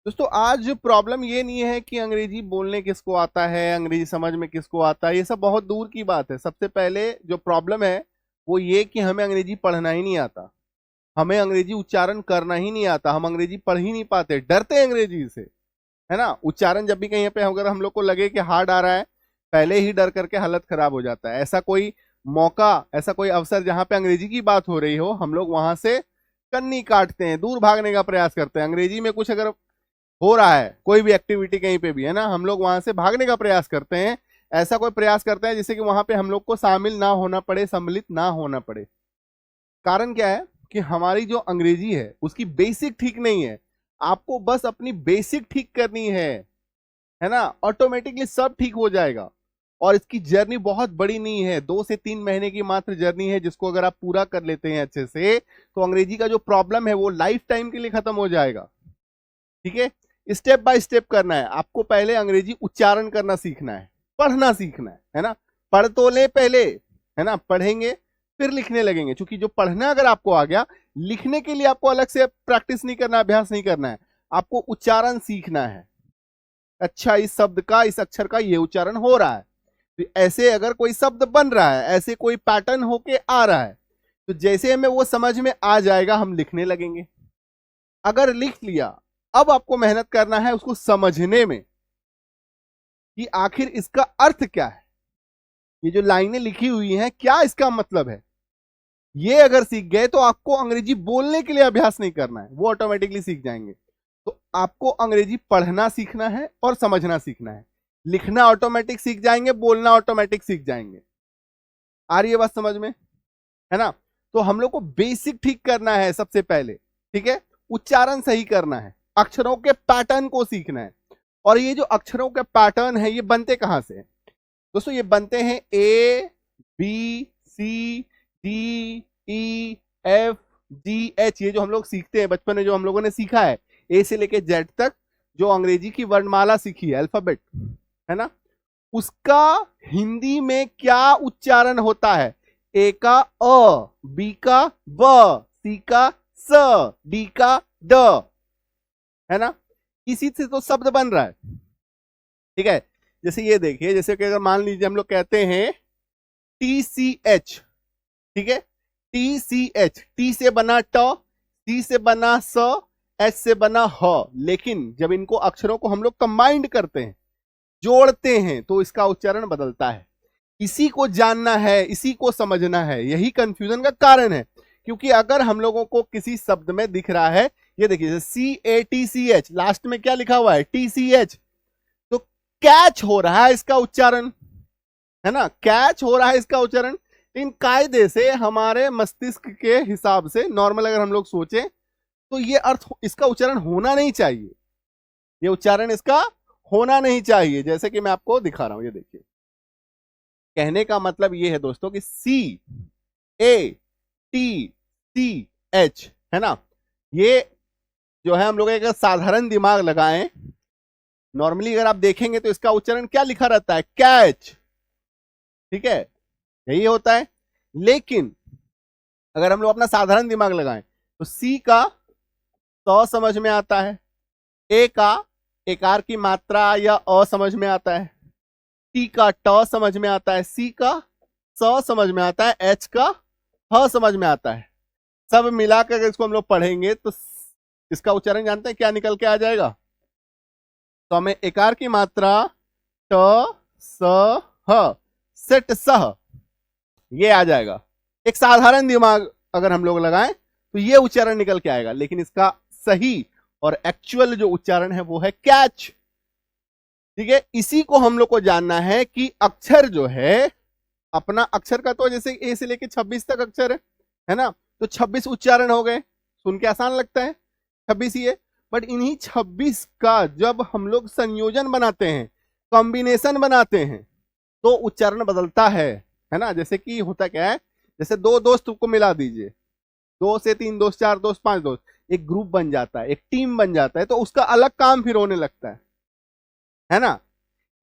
दोस्तों आज प्रॉब्लम ये नहीं है कि अंग्रेजी बोलने किसको आता है, अंग्रेजी समझ में किसको आता है, ये सब बहुत दूर की बात है। सबसे पहले जो प्रॉब्लम है वो ये कि हमें अंग्रेजी पढ़ना ही नहीं आता, हमें अंग्रेजी उच्चारण करना ही नहीं आता, हम अंग्रेजी पढ़ ही नहीं पाते, डरते हैं अंग्रेजी से, है ना। उच्चारण जब भी कहीं पे अगर हम लोग को लगे कि हार्ड आ रहा है, पहले ही डर करके हालत खराब हो जाता है। ऐसा कोई मौका, ऐसा कोई अवसर जहां पे अंग्रेजी की बात हो रही हो, हम लोग वहां से कन्नी काटते हैं, दूर भागने का प्रयास करते हैं। अंग्रेजी में कुछ अगर हो रहा है, कोई भी एक्टिविटी कहीं पे भी, है ना, हम लोग वहां से भागने का प्रयास करते हैं। ऐसा कोई प्रयास करते हैं जिससे कि वहां पे हम लोग को शामिल ना होना पड़े, सम्मिलित ना होना पड़े। कारण क्या है कि हमारी जो अंग्रेजी है उसकी बेसिक ठीक नहीं है। आपको बस अपनी बेसिक ठीक करनी है ना, ऑटोमेटिकली सब ठीक हो जाएगा। और इसकी जर्नी बहुत बड़ी नहीं है, 2 से 3 महीने की मात्र जर्नी है, जिसको अगर आप पूरा कर लेते हैं अच्छे से तो अंग्रेजी का जो प्रॉब्लम है वो लाइफ टाइम के लिए खत्म हो जाएगा। ठीक है, स्टेप बाय स्टेप करना है। आपको पहले अंग्रेजी उच्चारण करना सीखना है, पढ़ना सीखना है ना। पढ़ तो ले पहले, है ना, पढ़ेंगे फिर लिखने लगेंगे। क्योंकि जो पढ़ना अगर आपको आ गया, लिखने के लिए आपको अलग से प्रैक्टिस नहीं करना, अभ्यास नहीं करना है, आपको उच्चारण सीखना है। अच्छा, इस शब्द का, इस अक्षर का ये उच्चारण हो रहा है, तो ऐसे अगर कोई शब्द बन रहा है, ऐसे कोई पैटर्न होके आ रहा है, तो जैसे हमें वो समझ में आ जाएगा हम लिखने लगेंगे। अगर लिख लिया, अब आपको मेहनत करना है उसको समझने में कि आखिर इसका अर्थ क्या है, ये जो लाइनें लिखी हुई हैं क्या इसका मतलब है। ये अगर सीख गए तो आपको अंग्रेजी बोलने के लिए अभ्यास नहीं करना है, वो ऑटोमेटिकली सीख जाएंगे। तो आपको अंग्रेजी पढ़ना सीखना है और समझना सीखना है। लिखना ऑटोमेटिक सीख जाएंगे, बोलना ऑटोमेटिक सीख जाएंगे। आ रही है बात समझ में, है ना। तो हम लोग को बेसिक ठीक करना है सबसे पहले, ठीक है। उच्चारण सही करना है, अक्षरों के पैटर्न को सीखना है। और ये जो अक्षरों के पैटर्न है ये बनते कहां से हैं दोस्तों? ये बनते हैं A B C D E F G H. ये जो हम लोग सीखते हैं बचपन में, जो हम लोगों ने सीखा है ए से लेके जेड तक, जो अंग्रेजी की वर्णमाला सीखी है, अल्फाबेट, है ना, उसका हिंदी में क्या उच्चारण होता है। ए का अ, बी का ब, सी का स, डी का ड, है ना। इसी से तो शब्द बन रहा है। ठीक है, जैसे ये देखिए, जैसे कि अगर मान लीजिए हम लोग कहते हैं टी सी एच, ठीक है, टी सी एच, टी से बना ट, सी से बना स, एच से बना ह। लेकिन जब इनको अक्षरों को हम लोग कंबाइंड करते हैं, जोड़ते हैं, तो इसका उच्चारण बदलता है। इसी को जानना है, इसी को समझना है, यही कंफ्यूजन का कारण है। क्योंकि अगर हम लोगों को किसी शब्द में दिख रहा है, ये देखिए C A T C H, last में क्या लिखा हुआ है, टी सी एच, तो कैच हो रहा है इसका उच्चारण, है ना, कैच हो रहा है इसका उच्चारण। इन कायदे से हमारे मस्तिष्क के हिसाब से नॉर्मल अगर हम लोग सोचें तो ये अर्थ, इसका उच्चारण होना नहीं चाहिए, ये उच्चारण इसका होना नहीं चाहिए। जैसे कि मैं आपको दिखा रहा हूं, ये देखिए, कहने का मतलब ये है दोस्तों कि सी ए टी सी एच, है ना, ये जो है हम लोग एक साधारण दिमाग लगाएं, नॉर्मली अगर आप देखेंगे तो इसका उच्चारण क्या लिखा रहता है, कैच, ठीक है, यही होता है। लेकिन अगर हम लोग अपना साधारण दिमाग लगाएं तो सी का स समझ में आता है, ए का एकार की मात्रा या अ समझ में आता है, टी का ट समझ में आता है, सी का स समझ में आता है, एच का ह समझ में आता है। सब मिलाकर इसको हम लोग पढ़ेंगे तो इसका उच्चारण जानते हैं क्या निकल के आ जाएगा? तो हमें एकार की मात्रा ट स ह, सेट सह, ये आ जाएगा। एक साधारण दिमाग अगर हम लोग लगाएं तो ये उच्चारण निकल के आएगा। लेकिन इसका सही और एक्चुअल जो उच्चारण है वो है कैच। ठीक है, इसी को हम लोग को जानना है कि अक्षर जो है, अपना अक्षर का तो जैसे ए से लेके 26 तक अक्षर है ना, तो 26 उच्चारण हो गए, सुन के आसान लगता है 26 ही है। बट इन्हीं 26 का जब हम लोग संयोजन बनाते हैं, कॉम्बिनेशन बनाते हैं, तो उच्चारण बदलता है ना। जैसे कि होता क्या है, जैसे दो दोस्त को मिला दीजिए, 2 से 3 दोस्त, 4 दोस्त, 5 दोस्त, एक ग्रुप बन जाता है, एक टीम बन जाता है, तो उसका अलग काम फिर होने लगता है ना।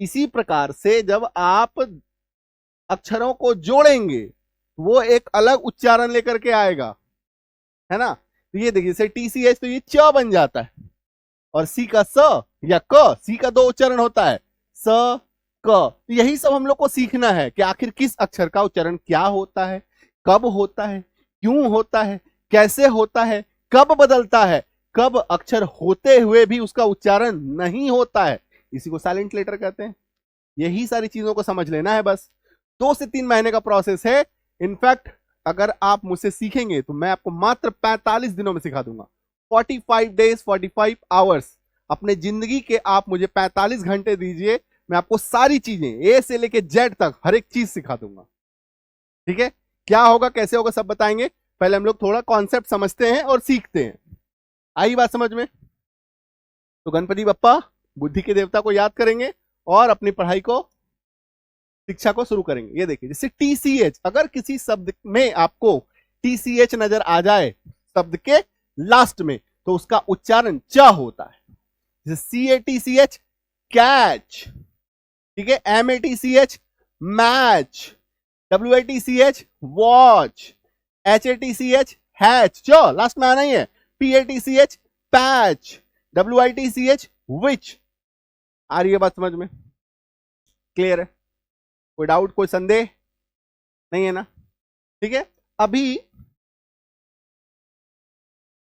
इसी प्रकार से जब आप अक्षरों को जोड़ेंगे वो एक अलग उच्चारण लेकर के आएगा, है ना। तो ये देखिए, जैसे टीसीएच, तो ये च बन जाता है, और सी का स या क, सी का 2 उच्चारण होता है, स क। तो यही सब हम लोग को सीखना है कि आखिर किस अक्षर का उच्चारण क्या होता है, कब होता है, क्यों होता है, कैसे होता है, कब बदलता है, कब अक्षर होते हुए भी उसका उच्चारण नहीं होता है, इसी को साइलेंट लेटर कहते हैं। यही सारी चीजों को समझ लेना है बस। 2 से 3 महीने का प्रोसेस है। इनफैक्ट अगर आप मुझसे सीखेंगे तो मैं आपको मात्र 45 दिनों में सिखा दूंगा। 45 डेज 45 आवर्स, अपने जिंदगी के आप मुझे 45 घंटे दीजिए, मैं आपको सारी चीजें ए से लेके जेड तक हर एक चीज सिखा दूंगा। ठीक है, क्या होगा कैसे होगा सब बताएंगे। पहले हम लोग थोड़ा कॉन्सेप्ट समझते हैं और सीखते हैं। आई बात समझ में? तो गणपति बप्पा बुद्धि के देवता को याद करेंगे और अपनी पढ़ाई को, शिक्षा को शुरू करेंगे। ये देखिए, जैसे टीसीएच, अगर किसी शब्द में आपको टीसीएच नजर आ जाए शब्द के लास्ट में, तो उसका उच्चारण च होता है। जैसे CATCH कैच, ठीक है, MATCH match, WATCH watch, HATCH hatch, च लास्ट में आना ही है, PATCH पैच, WITCH विच। आ रही है बात समझ में? क्लियर है? कोई डाउट, कोई संदेह नहीं है ना? ठीक है, अभी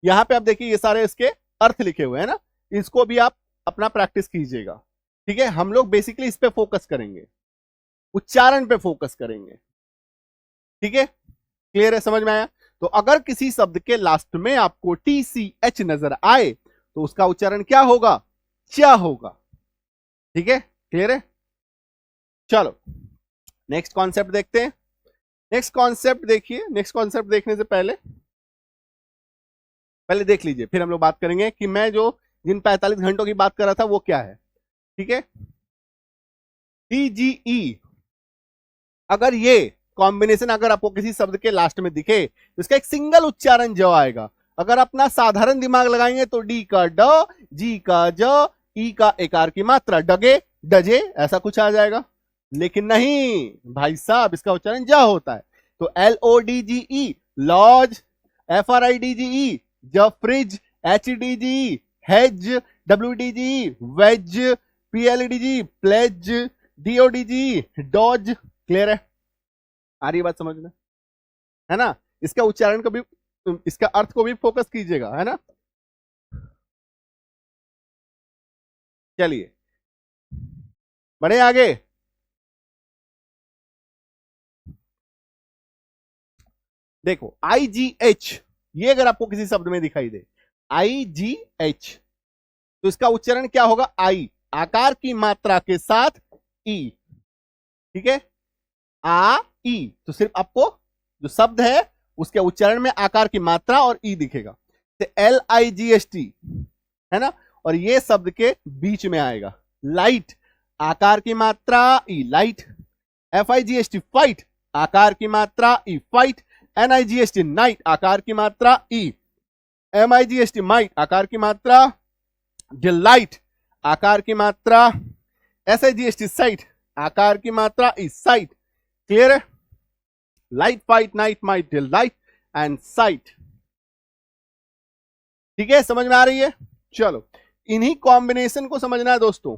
यहां पे आप देखिए ये सारे इसके अर्थ लिखे हुए हैं ना, इसको भी आप अपना प्रैक्टिस कीजिएगा। ठीक है, हम लोग बेसिकली इस पे फोकस करेंगे, उच्चारण पे फोकस करेंगे। ठीक है, क्लियर है? समझ में आया? तो अगर किसी शब्द के लास्ट में आपको TCH नजर आए तो उसका उच्चारण क्या होगा? च होगा। ठीक है, क्लियर है? चलो नेक्स्ट कॉन्सेप्ट देखते हैं। नेक्स्ट कॉन्सेप्ट देखिए, नेक्स्ट कॉन्सेप्ट देखने से पहले देख लीजिए, फिर हम लोग बात करेंगे कि मैं जो जिन 45 घंटों की बात कर रहा था वो क्या है। ठीक है, TGE, अगर ये कॉम्बिनेशन अगर आपको किसी शब्द के लास्ट में दिखे तो इसका एक सिंगल उच्चारण ज आएगा। अगर अपना साधारण दिमाग लगाएंगे तो डी का ड, जी का ज, ई का एकार की मात्रा, डगे डजे, ऐसा कुछ आ जाएगा। लेकिन नहीं भाई साहब, इसका उच्चारण ज होता है। तो LODGE lodge, FRIDGE fridge, HDGE hedge, WDGE wedge, PLDGE pledge, DODGE dodge. Clear है? आ रही बात समझ में? है ना? इसका उच्चारण को भी, इसका अर्थ को भी फोकस कीजिएगा, है ना? चलिए बढ़े आगे। देखो IGH, ये अगर आपको किसी शब्द में दिखाई दे IGH, तो इसका उच्चारण क्या होगा? आई, आकार की मात्रा के साथ ई। ठीक है, आ ई, तो सिर्फ आपको जो शब्द है उसके उच्चारण में आकार की मात्रा और ई दिखेगा। LIGHT, है ना? और ये शब्द के बीच में आएगा। लाइट, आकार की मात्रा ई, लाइट। FIGHT फाइट, आकार की मात्रा ई, फाइट। NIGHT नाइट, आकार की मात्रा ई। MIGHT माइट, आकार की मात्रा डिलाइट, आकार की मात्रा। SIGHT साइट, आकार की मात्रा ई, साइट। क्लियर है? Light, fight, night, might, delight and site. ठीक है, समझ में आ रही है? चलो, इन्हीं कॉम्बिनेशन को समझना है दोस्तों।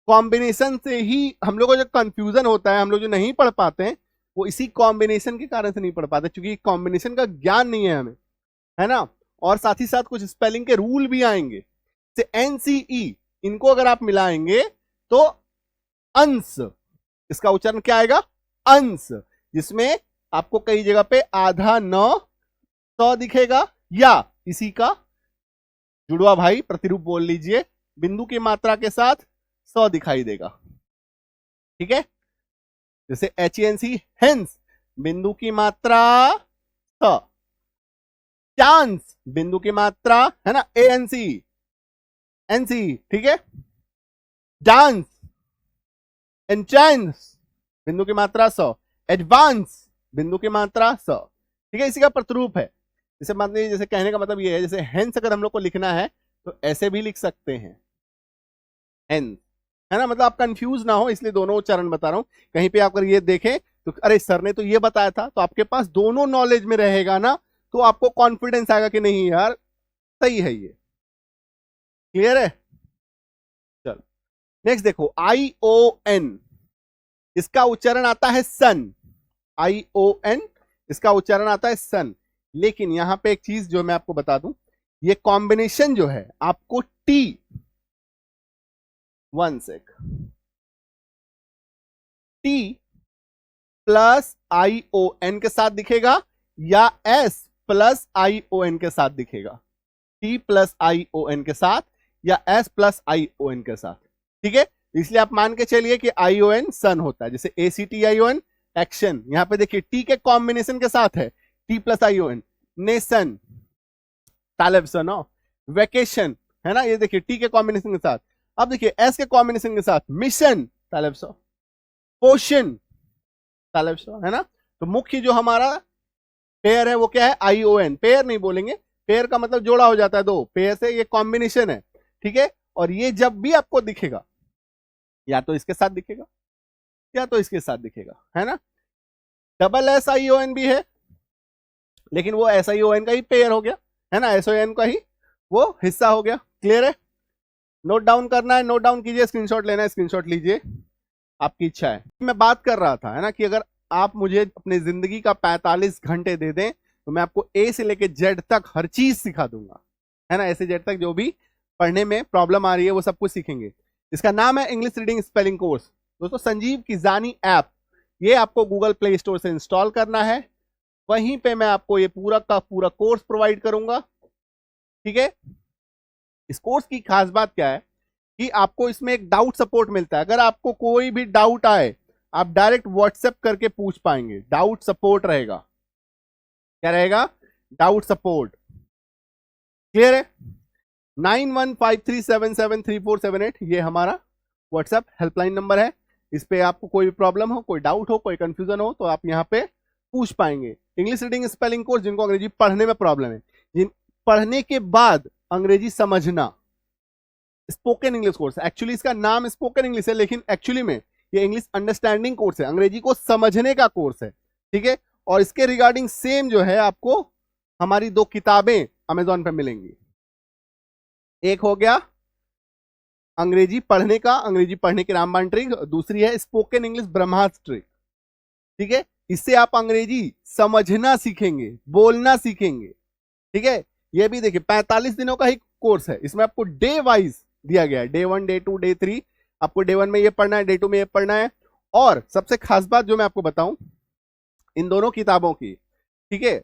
कॉम्बिनेशन से ही हम लोग को जो कंफ्यूजन होता है, हम लोग जो नहीं पढ़ पाते हैं, वो इसी कॉम्बिनेशन के कारण से नहीं पढ़ पाते, क्योंकि कॉम्बिनेशन का ज्ञान नहीं है हमें, है ना? और साथ ही साथ कुछ स्पेलिंग के रूल भी आएंगे। से NCE, इनको अगर आप मिलाएंगे तो अंश, इसका उच्चारण क्या आएगा? अंश, जिसमें आपको कई जगह पे आधा न स दिखेगा, या इसी का जुड़वा भाई प्रतिरूप बोल लीजिए, बिंदु की मात्रा के साथ स दिखाई देगा। ठीक है, जैसे HENC हेंस, बिंदु की मात्रा स। चांस, बिंदु की मात्रा, है ना, ANC NC। ठीक है, डांस, एंचांस, बिंदु की मात्रा स। एडवांस, बिंदु की मात्रा स। ठीक है, इसी का प्रतिरूप है। जैसे मान लीजिए, जैसे कहने का मतलब ये है, जैसे हेंस अगर हम लोग को लिखना है तो ऐसे भी लिख सकते हैं, हेंस, है ना? मतलब आप कंफ्यूज ना हो, इसलिए दोनों उच्चारण बता रहा हूं। कहीं पे आप अगर ये देखें तो अरे सर ने तो ये बताया था, तो आपके पास दोनों नॉलेज में रहेगा ना, तो आपको कॉन्फिडेंस आएगा कि नहीं यार सही है ये। क्लियर है? चलो नेक्स्ट देखो, ION, इसका उच्चारण आता है सन। ION, इसका उच्चारण आता है सन। लेकिन यहां पे एक चीज जो मैं आपको बता दूं, ये कॉम्बिनेशन जो है आपको T, one sec, T plus ION के साथ दिखेगा या S प्लस ION के साथ दिखेगा। T प्लस ION के साथ या S प्लस ION के साथ, ठीक है? इसलिए आप मान के चलिए कि ION सन होता है, जैसे ACTION एक्शन। यहां पे देखिए T के कॉम्बिनेशन के साथ है, T plus ION, nation, Taleb सनो, वेकेशन, है ना? ये देखिए T के कॉम्बिनेशन के साथ। अब देखिए S के कॉम्बिनेशन के साथ मिशन, तालेब सो, पोशन, तालेब सो, है ना? तो मुख्य जो हमारा पेयर है वो क्या है? ION। पेयर नहीं बोलेंगे, पेयर का मतलब जोड़ा हो जाता है दो, पेयर से ये कॉम्बिनेशन है, ठीक है? और ये जब भी आपको दिखेगा, या तो इसके साथ दिखेगा या तो इसके साथ दिखेगा, है ना? डबल SION भी है, लेकिन वो SION का ही पेयर हो गया, है ना? SION का ही वो हिस्सा हो गया। क्लियर है? नोट डाउन करना है, नोट डाउन कीजिए, स्क्रीनशॉट लेना है, स्क्रीनशॉट लीजिए, आपकी इच्छा है। मैं बात कर रहा था, है ना, कि अगर आप मुझे अपनी जिंदगी का 45 घंटे दे दें तो मैं आपको A से लेके Z तक हर चीज सिखा दूंगा, है ना? A से Z तक जो भी पढ़ने में प्रॉब्लम आ रही है वो सब कुछ सीखेंगे। इसका नाम है इंग्लिश रीडिंग स्पेलिंग कोर्स। दोस्तों संजीव किजानी ऐप, ये आपको गूगल प्ले स्टोर से इंस्टॉल करना है, वहीं पे मैं आपको ये पूरा का पूरा कोर्स प्रोवाइड करूंगा, ठीक है? इस कोर्स की खास बात क्या है कि आपको इसमें एक डाउट सपोर्ट मिलता है। अगर आपको कोई भी डाउट आए, आप डायरेक्ट व्हाट्सएप करके पूछ पाएंगे, डाउट सपोर्ट रहेगा। क्या रहेगा? Doubt support. क्लियर है? 9153773478 ये हमारा व्हाट्सएप हेल्पलाइन नंबर है। इस पे आपको कोई भी प्रॉब्लम हो, कोई डाउट हो, कोई कंफ्यूजन हो, तो आप यहाँ पे पूछ पाएंगे। इंग्लिश रीडिंग स्पेलिंग कोर्स, जिनको अंग्रेजी पढ़ने में प्रॉब्लम है, जिन पढ़ने के बाद अंग्रेजी समझना, स्पोकन इंग्लिश कोर्स। एक्चुअली इसका नाम स्पोकन इंग्लिश है, लेकिन एक्चुअली में ये इंग्लिश अंडरस्टैंडिंग कोर्स है, अंग्रेजी को समझने का कोर्स है, ठीक है? और इसके रिगार्डिंग सेम जो है आपको हमारी 2 किताबें अमेजॉन पे मिलेंगी। एक हो गया अंग्रेजी पढ़ने का, अंग्रेजी पढ़ने की रामबाण ट्रिक, दूसरी है स्पोकन इंग्लिश ब्रह्मास्त्र ट्रिक, ठीक है? इससे आप अंग्रेजी समझना सीखेंगे, बोलना सीखेंगे, ठीक है? ये भी देखिए 45 दिनों का ही कोर्स है, इसमें आपको डे वाइज दिया गया है, डे 1, डे 2, डे 3। आपको डे 1 में ये पढ़ना है, डे 2 में ये पढ़ना है। और सबसे खास बात जो मैं आपको बताऊं इन दोनों किताबों की, ठीक है,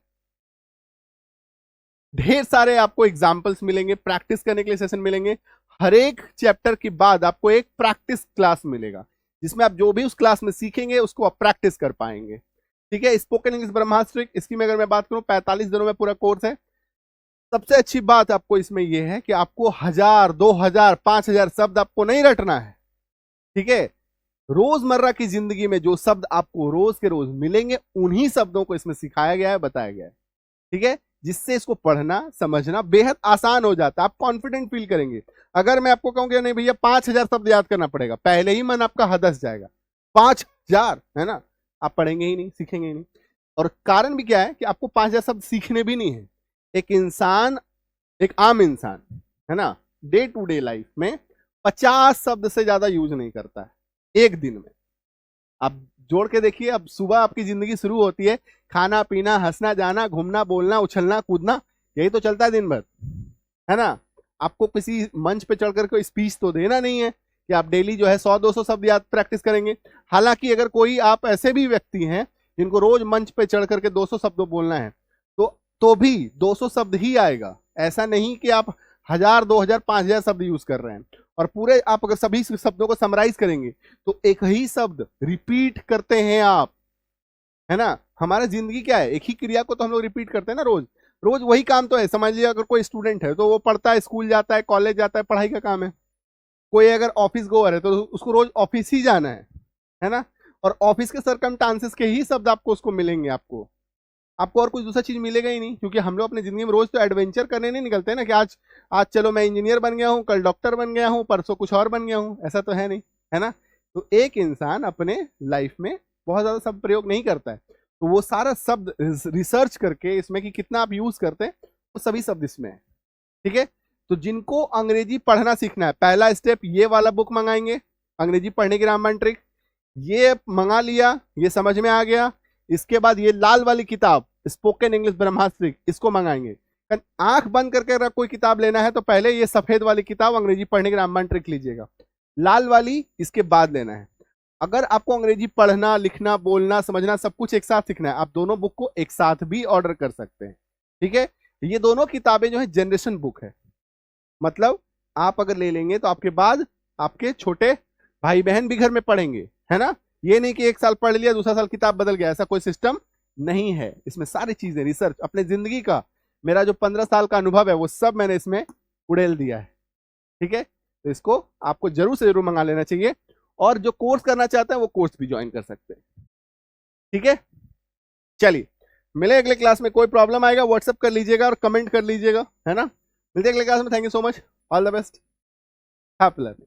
ढेर सारे आपको एग्जाम्पल्स मिलेंगे, प्रैक्टिस करने के लिए सेशन मिलेंगे। हर एक चैप्टर के बाद आपको एक प्रैक्टिस क्लास मिलेगा, जिसमें आप जो भी उस क्लास में सीखेंगे उसको आप प्रैक्टिस कर पाएंगे, ठीक है? स्पोकन इंग्लिश ब्रह्मास्त्र ट्रिक, इसकी में अगर मैं बात करूं 45 दिनों में पूरा कोर्स है। सबसे अच्छी बात आपको इसमें यह है कि आपको 1000, 2000, 5000 शब्द आपको नहीं रटना है, ठीक है? रोजमर्रा की जिंदगी में जो शब्द आपको रोज के रोज मिलेंगे, उन्हीं शब्दों को इसमें सिखाया गया है, बताया गया है, ठीक है? जिससे इसको पढ़ना समझना बेहद आसान हो जाता है, आप कॉन्फिडेंट फील करेंगे। अगर मैं आपको कहूँ कि नहीं भैया 5000 शब्द याद करना पड़ेगा, पहले ही मन आपका हदस जाएगा। 5000, है ना? आप पढ़ेंगे ही नहीं, सीखेंगे ही नहीं। और कारण भी क्या है कि आपको 5000 शब्द सीखने भी नहीं है। एक इंसान, एक आम इंसान, है ना, डे टू डे लाइफ में 50 शब्द से ज्यादा यूज नहीं करता है एक दिन में। आप जोड़ के देखिए, अब सुबह आपकी जिंदगी शुरू होती है, खाना पीना, हंसना जाना, घूमना बोलना, उछलना कूदना, यही तो चलता है दिन भर, है ना? आपको किसी मंच पे चढ़कर कोई स्पीच तो देना नहीं है कि आप डेली जो है 100-200 शब्द याद प्रैक्टिस करेंगे। हालांकि अगर कोई आप ऐसे भी व्यक्ति हैं जिनको रोज मंच पे चढ़ करके 200 शब्द बोलना है, तो भी 200 शब्द ही आएगा। ऐसा नहीं कि आप 1000, 2000, 5000 शब्द यूज कर रहे हैं। और पूरे आप अगर सभी शब्दों को समराइज करेंगे तो एक ही शब्द रिपीट करते हैं आप, है ना? हमारा जिंदगी क्या है, एक ही क्रिया को तो हम लोग रिपीट करते हैं ना, रोज रोज वही काम तो है। समझ लीजिए अगर कोई स्टूडेंट है तो वो पढ़ता है, स्कूल जाता है, कॉलेज जाता है, पढ़ाई का काम है। कोई अगर ऑफिस गोअर है तो उसको रोज ऑफिस ही जाना है ना? और ऑफिस के सर्कमस्टांसेस के ही शब्द आपको उसको मिलेंगे, आपको और कुछ दूसरा चीज मिलेगा ही नहीं। क्योंकि हम लोग अपनी जिंदगी में रोज तो एडवेंचर करने नहीं निकलते हैं ना, कि आज चलो मैं इंजीनियर बन गया हूँ, कल डॉक्टर बन गया हूँ, परसों कुछ और बन गया हूँ, ऐसा तो है नहीं, है ना? तो एक इंसान अपने लाइफ में बहुत ज्यादा शब्द प्रयोग नहीं करता है, तो वो सारा शब्द रिसर्च करके इसमें कि कितना आप यूज करते हैं, वो सभी शब्द इसमें है, ठीक है? तो जिनको अंग्रेजी पढ़ना सीखना है, पहला स्टेप ये वाला बुक मंगाएंगे, अंग्रेजी पढ़ने की रामबाण ट्रिक। ये मंगा लिया, ये समझ में आ गया। इसके बाद ये लाल वाली किताब स्पोकन इंग्लिश ब्रह्मास्त्र ट्रिक, इसको मंगाएंगे। आंख बंद करके अगर कोई किताब लेना है तो पहले ये सफेद वाली किताब अंग्रेजी पढ़ने की रामबाण ट्रिक लीजिएगा, लाल वाली इसके बाद लेना है। अगर आपको अंग्रेजी पढ़ना, लिखना, बोलना, समझना सब कुछ एक साथ सीखना है, आप दोनों बुक को एक साथ भी ऑर्डर कर सकते हैं। ठीक है, ये दोनों किताबें जो है जनरेशन बुक है, मतलब आप अगर ले लेंगे तो आपके बाद आपके छोटे भाई बहन भी घर में पढ़ेंगे, है ना। ये नहीं कि एक साल पढ़ लिया दूसरा साल किताब बदल गया, ऐसा कोई सिस्टम नहीं है। इसमें सारी चीजें, रिसर्च, अपने जिंदगी का, मेरा जो 15 साल का अनुभव है वो सब मैंने इसमें उड़ेल दिया है। ठीक है, तो इसको आपको जरूर से जरूर मंगा लेना चाहिए, और जो कोर्स करना चाहते हैं वो कोर्स भी ज्वाइन कर सकते हैं। ठीक है, चलिए मिले अगले क्लास में। कोई प्रॉब्लम आएगा व्हाट्सएप कर लीजिएगा और कमेंट कर लीजिएगा, है ना। मिलते अगले क्लास में। Thank you so much, all the best, happy learning.